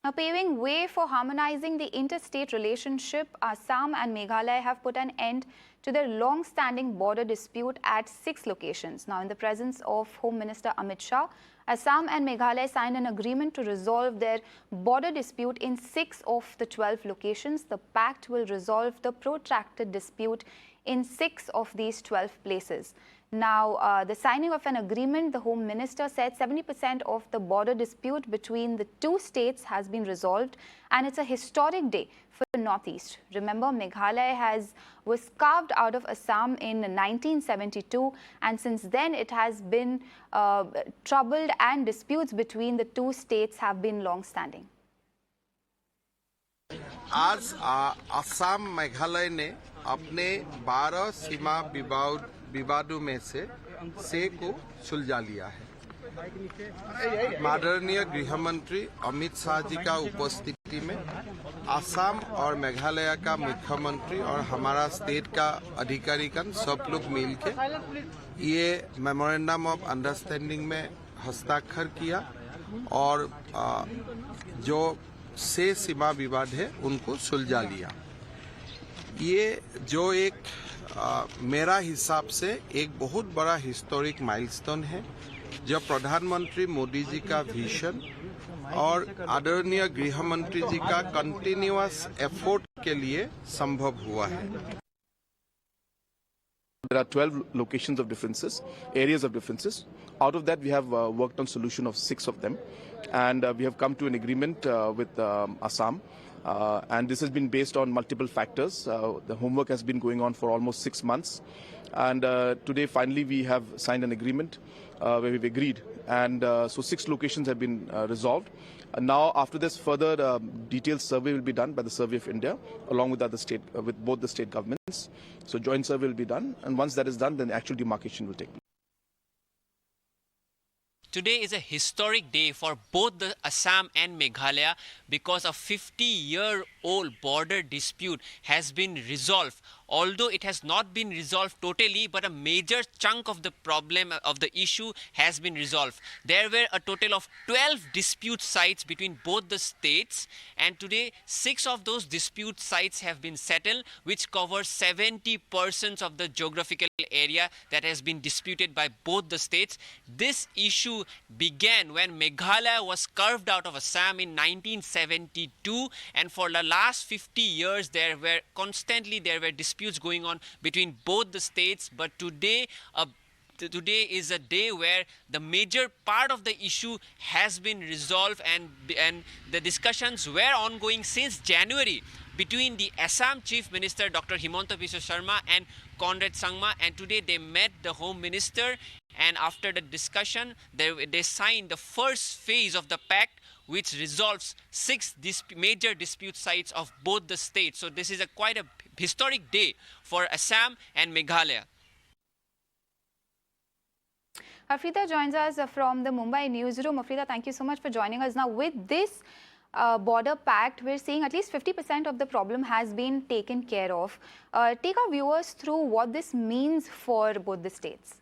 Now, paving way for harmonizing the interstate relationship, Assam and Meghalaya have put an end to their long-standing border dispute at 6 locations. Now, in the presence of Home Minister Amit Shah, Assam and Meghalaya signed an agreement to resolve their border dispute in 6 of the 12 locations. The pact will resolve the protracted dispute in 6 of these 12 places. Now, the signing of an agreement, the Home Minister said 70% of the border dispute between the two states has been resolved, and it's a historic day for the Northeast. Remember, Meghalaya was carved out of Assam in 1972, and since then it has been troubled, and disputes between the two states have been long-standing. आज असम मेघालय ने अपने 12 सीमा विवादों में से 6 को सुलझा लिया है। माननीय गृह मंत्री अमित शाह जी का उपस्थिति में असम और मेघालय का मुख्यमंत्री और हमारा स्टेट का अधिकारीगण सब लोग मिलकर ये मेमोरेंडम ऑफ अंडरस्टैंडिंग में हस्ताक्षर किया और जो 6 सीमा विवाद है उनको सुलझा लिया। ये जो एक मेरा हिसाब से एक बहुत बड़ा हिस्टोरिक माइलस्टोन है, जो प्रधानमंत्री मोदी जी का विजन और आदरणीय गृह मंत्री जी का कंटिन्यूअस एफर्ट के लिए संभव हुआ है। There are 12 locations of differences, areas of differences. Out of that, we have worked on solution of 6 of them, and we have come to an agreement with Assam. And this has been based on multiple factors. The homework has been going on for almost 6 months. And today, finally, we have signed an agreement where we've agreed. And so 6 locations have been resolved. And now, after this, further detailed survey will be done by the Survey of India, along with with both the state governments. So joint survey will be done. And once that is done, then the actual demarcation will take place. Today is a historic day for both the Assam and Meghalaya because a 50-year-old border dispute has been resolved. Although it has not been resolved totally, but a major chunk of the problem of the issue has been resolved. There were a total of 12 dispute sites between both the states, and today 6 of those dispute sites have been settled, which covers 70% of the geographical area that has been disputed by both the states. This issue began when Meghalaya was carved out of Assam in 1972, and for the last 50 years there were disputes going on between both the states. But today is a day where the major part of the issue has been resolved, and the discussions were ongoing since January between the Assam Chief Minister Dr. Himanta Sarma and Conrad Sangma, and today they met the Home Minister, and after the discussion they signed the first phase of the pact, which resolves 6 major dispute sites of both the states. So this is quite a historic day for Assam and Meghalaya. Afrida joins us from the Mumbai newsroom. Afrida, thank you so much for joining us. Now, with this border pact, we're seeing at least 50% of the problem has been taken care of. Take our viewers through what this means for both the states.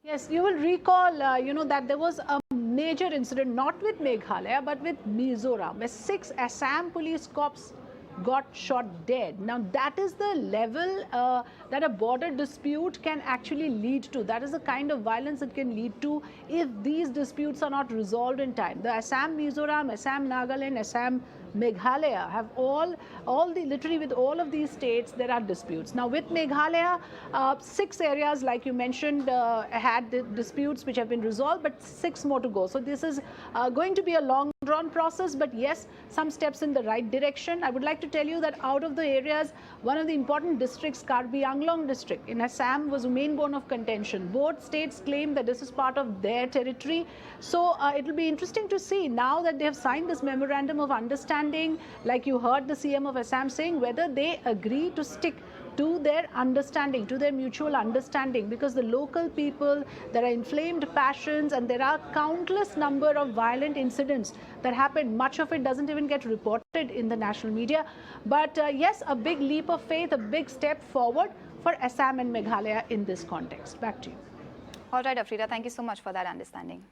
Yes, you will recall, that there was a major incident, not with Meghalaya, but with Mizoram, where 6 Assam police cops got shot dead. Now, that is the level that a border dispute can actually lead to. That is the kind of violence it can lead to if these disputes are not resolved in time. The Assam-Mizoram, Assam-Nagaland, Assam-Meghalaya have literally with all of these states, there are disputes. Now, with Meghalaya, 6 areas, like you mentioned, had disputes which have been resolved, but 6 more to go. So this is going to be a long-drawn process, but yes, some steps in the right direction. I would like to tell you that out of the areas, one of the important districts, Karbi Anglong district in Assam, was a main bone of contention. Both states claim that this is part of their territory. So it will be interesting to see now that they have signed this memorandum of understanding, like you heard the CM of Assam saying, whether they agree to stick to their understanding, to their mutual understanding, because the local people, there are inflamed passions and there are countless number of violent incidents that happen. Much of it doesn't even get reported in the national media. But yes, a big leap of faith, a big step forward for Assam and Meghalaya in this context. Back to you. All right, Afrida, thank you so much for that understanding.